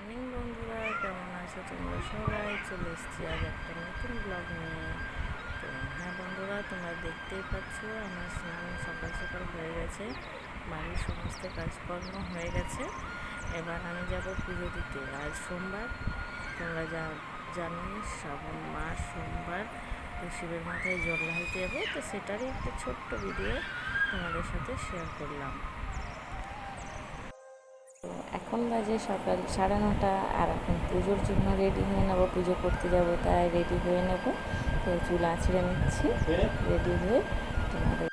Morning বন্ধুরা, কেমন আছো তোমরা সবাই? চলে এসেছি আজ একটা নতুন ব্লগ নিয়ে। তো হ্যাঁ বন্ধুরা, তোমরা দেখতেই পাচ্ছ আমার স্নান সকাল সকাল হয়ে গেছে, বাড়ির সমস্ত কাজকর্ম হয়ে গেছে। এবার আমি যাব পুজো দিতে। আজ সোমবার, তোমরা জানোই শ্রাবণ মাস সোমবার, তো শিবের মাথায় জল ঢালতে যাবো। তো সেটারই একটা ছোট্ট ভিডিও তোমাদের সাথে শেয়ার করলাম। এখন বাজে সকাল 9:30, আর এখন পুজোর জন্য রেডি হয়ে নেবো। পুজো করতে যাব, তাই রেডি হয়ে নেব। তো চুল আঁচড়ে নিচ্ছি রেডি হয়ে তোমাদের।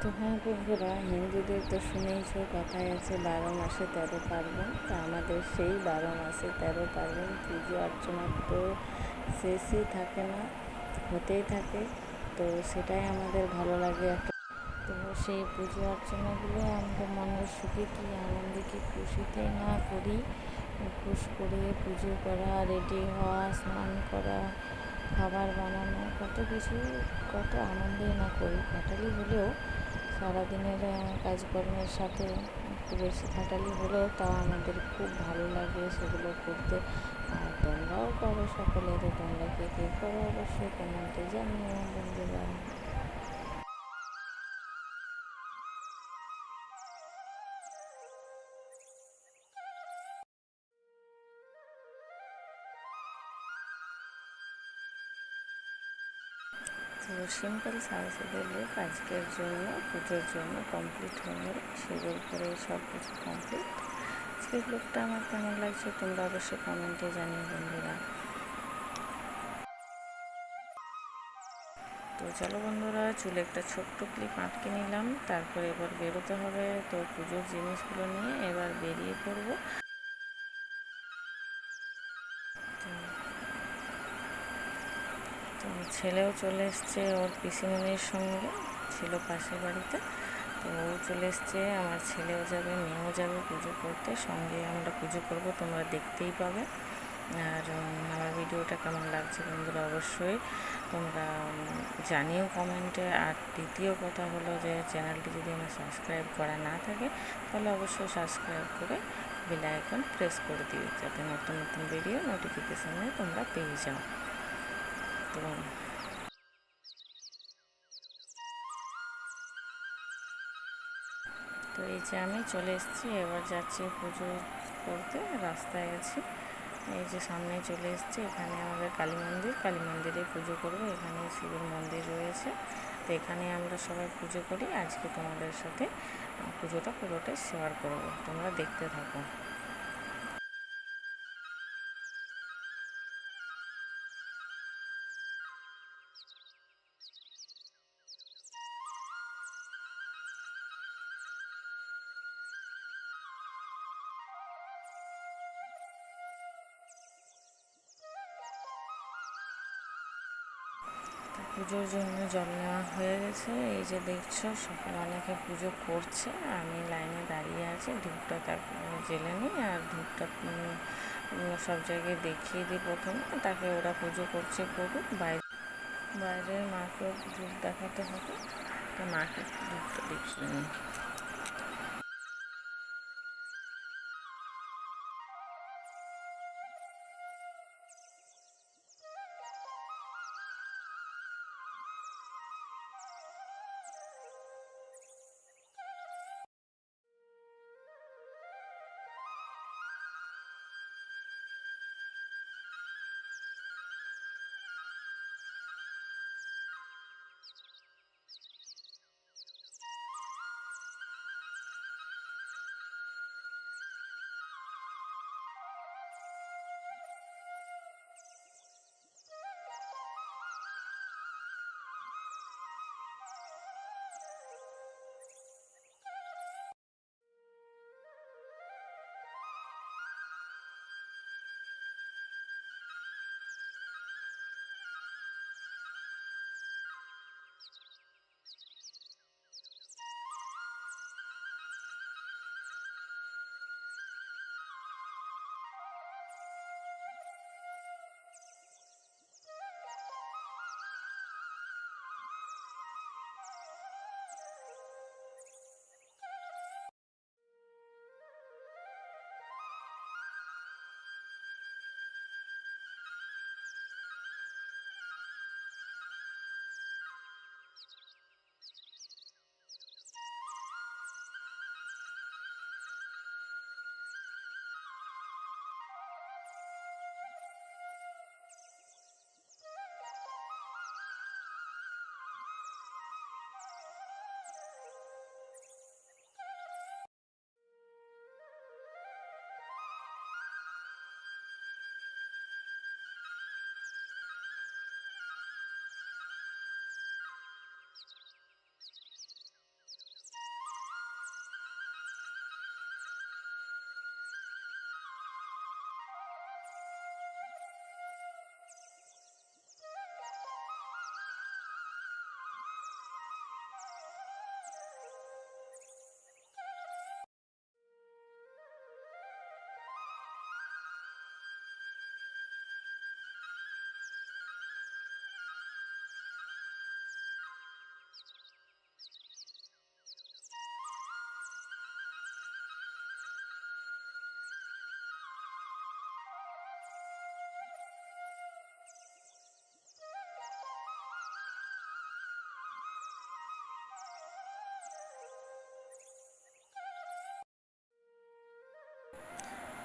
তো হ্যাঁ বন্ধুরা, হিন্দুদের তো শুনেইছো, কথায় আছে 12 মাসে 13 পার্বণ। তা আমাদের সেই 12 মাসে 13 পার্বণ পুজো অর্চনার তো শেষই থাকে না, হতেই থাকে। তো সেটাই আমাদের ভালো লাগে একটা। তো সেই পুজো অর্চনাগুলো আমরা মনের সুখে কি আনন্দে কি খুশিতে না করি। উপোস করে পুজো করা, রেডি হওয়া, স্নান করা, খাবার বানানো, কত কিছু, কত আনন্দেই না করি। খাটালি হলেও সারাদিনের কাজকর্মের সাথে একটু বেশি খাটালি হলেও তা আমাদের খুব ভালো লাগে সেগুলো করতে। আর তোমরাও করো সকলে, তো তোমরা কে কে করো অবশ্যই কমেন্টে জানিও বন্ধুরা। তো সিম্পল সাজসেজের লুক আজকের জন্য, পুজোর জন্য কমপ্লিট হয়ে গেল। শিবের পরে সব কিছু কমপ্লিট। আজকের লুকটা আমার কেমন লাগছে তোমরা অবশ্যই কমেন্টে জানিও বন্ধুরা। তো চলো বন্ধুরা, চুলে একটা ছোট্ট ক্লিপ আটকে নিলাম, তারপরে এবার বেরোতে হবে। তো পুজোর জিনিসগুলো নিয়ে এবার বেরিয়ে পড়বো। তো ছেলেও চলে এসছে ওর পিসিমণির সঙ্গে, ছিল পাশের বাড়িতে। তো ও চলে এসছে, আমার ছেলেও যাবে, মেয়েও যাবে পুজো করতে। সঙ্গে আমরা পুজো করব, তোমরা দেখতেই পাবে। আর আমার ভিডিওটা কেমন লাগছে বন্ধুরা অবশ্যই তোমরা জানিও কমেন্টে। আর দ্বিতীয় কথা হলো যে চ্যানেলটি যদি আমার সাবস্ক্রাইব করা না থাকে, তাহলে অবশ্যই সাবস্ক্রাইব করে বেল আইকন প্রেস করে দিও, যাতে নতুন নতুন ভিডিও নোটিফিকেশানে তোমরা পেয়ে যাও। তো তো এই যে আমি চলে এসেছি, এবার যাচ্ছি পুজো করতে। রাস্তায় আছি, এই যে সামনে চলে এসেছি। এখানে আমাদের কালী মন্দির, কালী মন্দিরে পুজো করব। এখানে শিবের মন্দির রয়েছে, তো এখানে আমরা সবাই পুজো করি। আজকে তোমাদের সাথে পুজোটা পুরোটাই শেয়ার করব, তোমরা দেখতে থাকো। পুজোর জন্য জল নেওয়া হয়ে গেছে। এই যে দেখছো সকালে অনেকে পুজো করছে, আমি লাইনে দাঁড়িয়ে আছি। ধূপটা তারপরে জেলে নিই, আর ধূপটা সব জায়গায় দেখিয়ে দিই প্রথমে, তাকে ওরা পুজো করছে করুক। বাইরের মাকেও ধূপ দেখাতে হবে, তো মাকে ধূপটা দেখিয়ে নিই।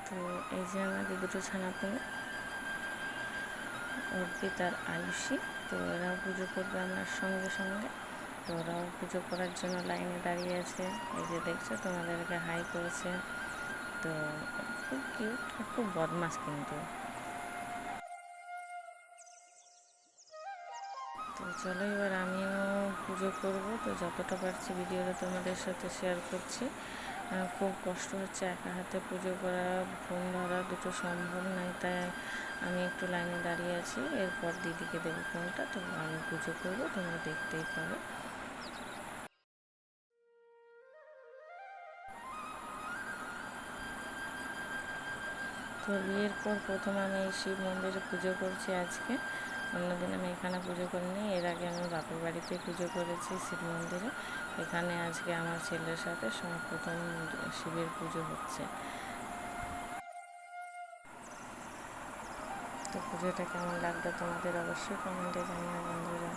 তো এই যে আমাদের দুটো ছানাপোনা, অর্পিত আর আয়ুষী, তো এরাও পুজো করবে আমার সঙ্গে সঙ্গে। তো ওরাও পুজো করার জন্য লাইনে দাঁড়িয়ে আছে। এই যে দেখছো, তোমাদেরকে হাই করেছে। তো খুব কিউট, খুব বদমাস কিন্তু। তো চলো এবার আমিও পুজো করব। তো যতটা পারছি ভিডিওটা তোমাদের সাথে শেয়ার করছি। খুব কষ্ট হচ্ছে একা হাতে পুজো করা, ফোন ধরা দুটো সম্ভব নয়, তাই আমি একটু লাইনে দাঁড়িয়ে আছি। এরপর দিদিকে দেবো ফোনটা, তো আমি পুজো করবো, তোমরা দেখতেই পারো। তো বিয়ের পর প্রথম আমি এই শিব মন্দিরে পুজো করছি আজকে। অন্যদিন আমি এখানে পুজো করিনি, এর আগে আমি বাপের বাড়িতে পুজো করেছি শিব মন্দিরে। এখানে আজকে আমার ছেলের সাথে প্রথম শিবের পুজো হচ্ছে। তো পুজোটা কেমন লাগবে তোমাদের অবশ্যই কমেন্টে জানিও বন্ধুরা।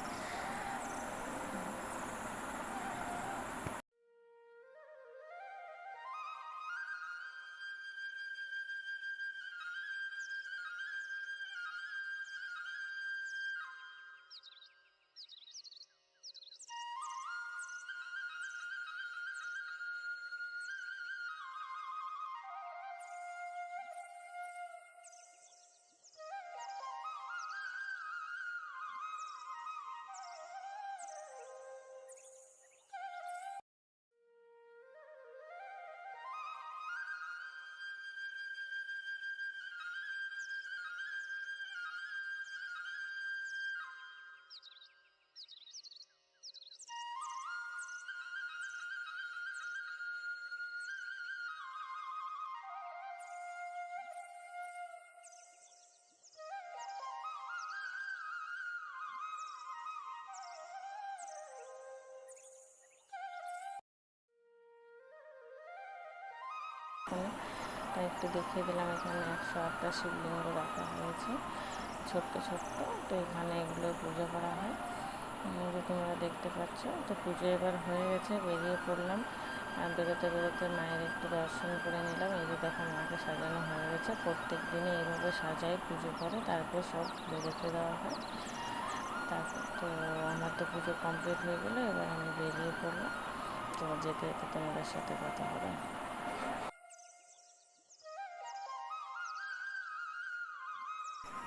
তাই একটু দেখিয়ে দিলাম, এখানে 108টা শিবলিঙ্গ রাখা হয়েছে ছোট্ট ছোট্ট। তো এখানে এগুলো পুজো করা হয়, যে তোমরা দেখতে পাচ্ছ। তো পুজো এবার হয়ে গেছে, বেরিয়ে পড়লাম। আর বেরোতে বেরোতে মায়ের একটু দর্শন করে নিলাম। এই যে দেখো মাকে সাজানো হয়ে গেছে, প্রত্যেক দিনই এইভাবে সাজাই, পুজো করে তারপর সব বেরোতে দেওয়া হয়। তারপর তো আমার তো পুজো কমপ্লিট হয়ে গেলো, এবার আমি বেরিয়ে পড়লাম। তো যেতে যেতে তোমাদের সাথে কথা হবে।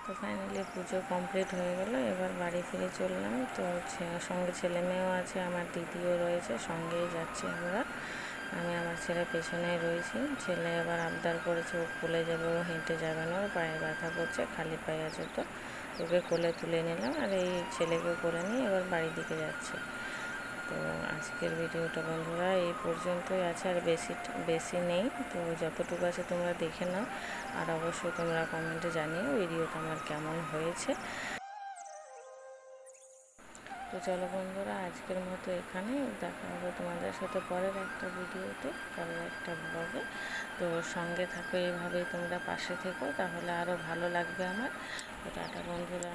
তো ফাইনালি পুজো কমপ্লিট হয়ে গেল, এবার বাড়ি ফিরে চললাম। তো সঙ্গে ছেলে মেয়েও আছে, আমার দিদিও রয়েছে, সঙ্গেই যাচ্ছি আমরা। আমি আমার ছেলে পেছনেই রয়েছি। ছেলে এবার আবদার করেছে ও কোলে যাবে, ও হেঁটে যাবে না, ওর পায়ে ব্যথা করছে, খালি পায়ে আছে। তো ওকে কোলে তুলে নিলাম, আর এই ছেলেকে কোলে নিয়ে এবার বাড়ির দিকে যাচ্ছে। তো আজকের ভিডিওটা বন্ধুরা এই পর্যন্তই আছে, আর বেশি নেই। তো যতটুকু আছে তোমরা দেখে নাও, আর অবশ্যই তোমরা কমেন্টে জানিও ভিডিওটা আমার কেমন হয়েছে। তো চলো বন্ধুরা, আজকের মতো এখানে দেখা হবে তোমাদের সাথে পরের একটা ভিডিওতে, পরের একটা ব্লগে। তো সঙ্গে থাকো, এইভাবেই তোমরা পাশে থেকো, তাহলে আরও ভালো লাগবে আমার। তো টাটা বন্ধুরা।